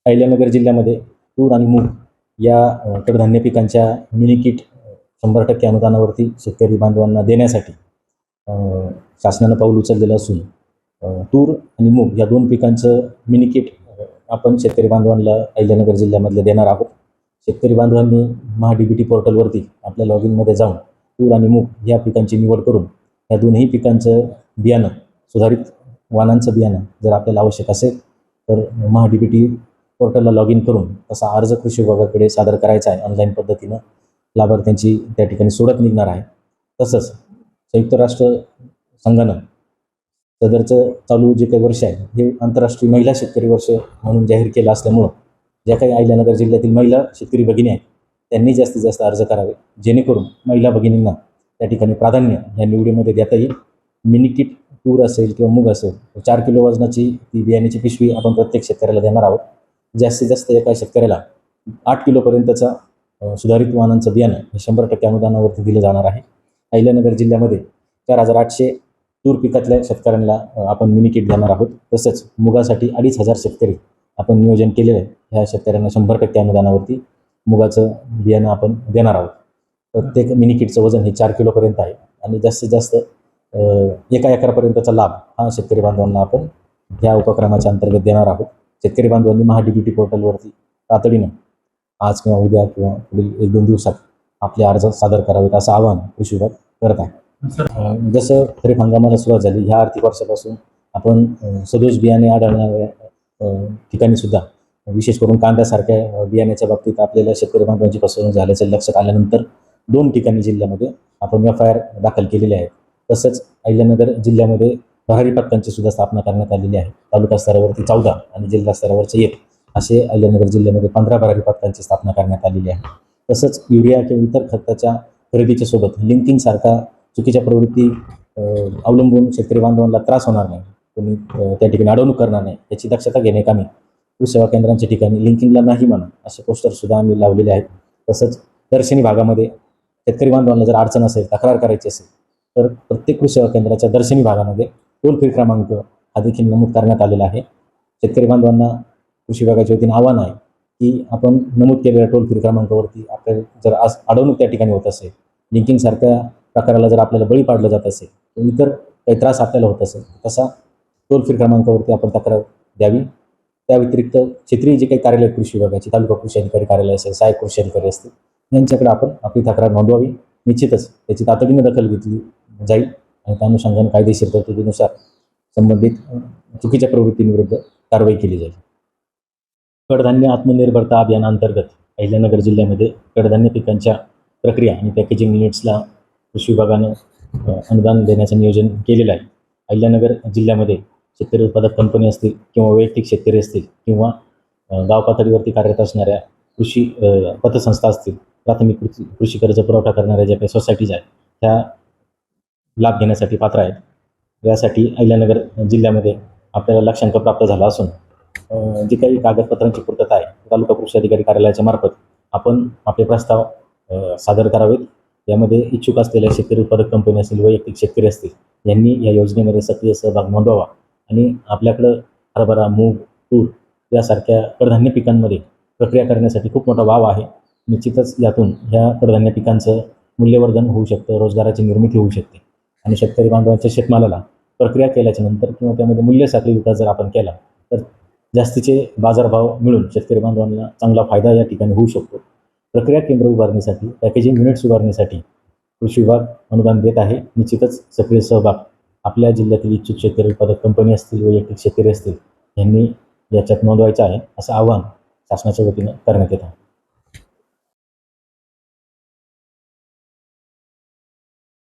अहिल्यानगर जिल्ह्यामध्ये तूर आणि मूग या कडधान्य पिकांच्या मिनी किट 100% अनुदानावरती शेतकरी बांधवांना देण्यासाठी शासनानं पाऊल उचललेलं असून तूर आणि मूग या 2 पिकांचं मिनी किट आपण शेतकरी बांधवांना अहिल्यानगर जिल्ह्यामधले देणार आहोत. शेतकरी बांधवांनी महा-डी-बी-टी पोर्टलवरती आपल्या लॉगिनमध्ये जाऊन तूर आणि मूग या पिकांची निवड करून या दोन्ही पिकांचं बियाणं, सुधारित वाणांचं बियाणं जर आपल्याला आवश्यक असेल तर महा-डी-बी-टी पोर्टलला लॉग इन करून तसा अर्ज कृषी विभागाकडे सादर करायचा आहे. ऑनलाईन पद्धतीनं लाभार्थ्यांची त्या ठिकाणी सोडत निघणार आहे. तसंच संयुक्त राष्ट्र संघानं सदरचं चालू जे काही वर्ष आहे हे आंतरराष्ट्रीय महिला शेतकरी वर्ष म्हणून जाहीर केलं असल्यामुळं ज्या काही अहिल्यानगर जिल्ह्यातील महिला शेतकरी भगिनी आहेत त्यांनी जास्तीत जास्त अर्ज करावे, जेणेकरून महिला भगिनींना त्या ठिकाणी प्राधान्य या निवडीमध्ये देता येईल. मिनी किट तूर असेल किंवा मूग असेल 4 किलो वजनाची ती बियाण्याची पिशवी आपण प्रत्येक शेतकऱ्याला देणार आहोत. जास्तीत जास्त एका शेतकऱ्याला 8 किलोपर्यंतचा सुधारित वाणांचं बियाणं हे 100% अनुदानावरती दिलं जाणार आहे. अहिल्यानगर जिल्ह्यामध्ये 4,800 तूर पिकातल्या शेतकऱ्यांना आपण मिनी किट देणार आहोत. तसंच मुगासाठी 2,500 शेतकरी आपण नियोजन केलेलं आहे. ह्या शेतकऱ्यांना 100% अनुदानावरती मुगाचं बियाणं आपण देणार आहोत. प्रत्येक मिनी किटचं वजन हे 4 किलोपर्यंत आहे आणि जास्तीत जास्त 1 एकरापर्यंतचा लाभ हा शेतकरी बांधवांना आपण ह्या उपक्रमाच्या अंतर्गत देणार आहोत. शेतकरी बांधवांनी महा-डी-बी-टी पोर्टलवरती तातडीनं आज किंवा उद्या किंवा पुढील 1-2 दिवसात आपले अर्ज सादर करावेत असं आवाहन कृषी विभाग करत आहे. जसं खरीप हंगामाला सुरुवात झाली ह्या आर्थिक वर्षापासून आपण सदोष बियाणे आढळणाऱ्या ठिकाणी सुद्धा विशेष करून कांद्यासारख्या बियाण्याच्या बाबतीत आपल्याला शेतकरी बांधवांची फसवणूक झाल्याचं लक्षात आल्यानंतर 2 ठिकाणी जिल्ह्यामध्ये आपण FIR दाखल केलेले आहे. तसंच अहिल्यानगर जिल्ह्यामध्ये भरारी पथकांची सुद्धा स्थापना करण्यात आलेली आहे. तालुका स्तरावरती 14 आणि जिल्हा स्तरावरचे 1 असे अहिल्यानगर जिल्ह्यामध्ये 15 भरारी पथकांची स्थापना करण्यात आलेली आहे. तसंच युरिया किंवा इतर खताच्या खरेदीच्या सोबत लिंकिंगसारखा चुकीच्या प्रवृत्ती अवलंबून शेतकरी बांधवांना त्रास होणार नाही, कोणी त्या ठिकाणी अडवणूक करणार नाही याची दक्षता घेण्याकामी कृषी सेवा केंद्रांच्या ठिकाणी लिंकिंगला नाही म्हणा असे पोस्टरसुद्धा आम्ही लावलेले आहेत. तसंच दर्शनी भागामध्ये शेतकरी बांधवांना जर अडचण असेल, तक्रार करायची असेल तर प्रत्येक कृषी सेवा केंद्राच्या दर्शनी भागामध्ये टोल फ्री क्रमांक हा देखील नमूद करण्यात आलेला आहे. शेतकरी बांधवांना कृषी विभागाच्या वतीने आव्हान आहे की आपण नमूद केलेल्या टोल फ्री क्रमांकावरती आपल्याला जर आज अडवणूक त्या ठिकाणी होत असेल, लिंकिंगसारख्या प्रकाराला जर आपल्याला बळी पाडलं जात असेल, इतर काही त्रास आपल्याला होत असेल तसा टोल फ्री क्रमांकावरती आपण तक्रार द्यावी. त्या व्यतिरिक्त क्षेत्रीय जे काही कार्यालय कृषी विभागाची, तालुका कृषी अधिकारी कार्यालय असेल, सहाय्यक कृषी अधिकारी असतील यांच्याकडे आपण आपली तक्रार नोंदवावी. निश्चितच त्याची तातडीने दखल घेतली जाईल आणि त्या अनुषंगाने कायदेशीर तरतुदीनुसार संबंधित चुकीच्या प्रवृत्तींविरुद्ध कारवाई केली जाईल. कडधान्य आत्मनिर्भरता अभियानांतर्गत अहिल्यानगर जिल्ह्यामध्ये कडधान्य पिकांच्या प्रक्रिया आणि पॅकेजिंग युनिट्सला कृषी विभागानं अनुदान देण्याचं नियोजन केलेलं आहे. अहिल्यानगर जिल्ह्यामध्ये शेतकरी उत्पादक कंपनी असतील किंवा वैयक्तिक शेतकरी असतील किंवा गाव पातळीवरती कार्यरत असणाऱ्या कृषी पतसंस्था असतील, प्राथमिक कृषी कर्ज पुरवठा करणाऱ्या ज्या काही सोसायटीज आहेत त्या लाभ घेण्यासाठी पात्र आहेत. यासाठी अहिल्यानगर जिल्ह्यामध्ये आपल्याला लक्षांक प्राप्त झाला असून जी काही कागदपत्रांची पूर्तता आहे तालुका कृषी अधिकारी कार्यालयाच्या मार्फत आपण आपले प्रस्ताव सादर करावेत. यामध्ये इच्छुक असलेल्या शेतकरी उत्पादक कंपनी असतील, वैयक्तिक शेतकरी असतील यांनी या योजनेमध्ये सक्रिय सहभाग नोंदवावा आणि आपल्याकडं हरभरा, मूग, तूर यासारख्या कडधान्य पिकांमध्ये प्रक्रिया करण्यासाठी खूप मोठा वाव आहे. निश्चितच यातून ह्या कडधान्य पिकांचं मूल्यवर्धन होऊ शकतं, रोजगाराची निर्मिती होऊ शकते आणि शेतकरी बांधवांच्या शेतमालाला प्रक्रिया केल्याच्या नंतर किंवा त्यामध्ये मूल्य साखळी विकास जर आपण केला तर जास्तीचे बाजारभाव मिळून शेतकरी बांधवांना चांगला फायदा या ठिकाणी होऊ शकतो. प्रक्रिया केंद्र उभारण्यासाठी, पॅकेजिंग युनिट्स उभारण्यासाठी कृषी विभाग अनुदान देत आहे. निश्चितच सक्रिय सहभाग आपल्या जिल्ह्यातील इच्छुक शेतकरी उत्पादक कंपनी असतील, वैयक्तिक शेतकरी असतील यांनी याच्यात नोंदवायचं आहे असं आवाहन शासनाच्या वतीनं करण्यात येत आहे.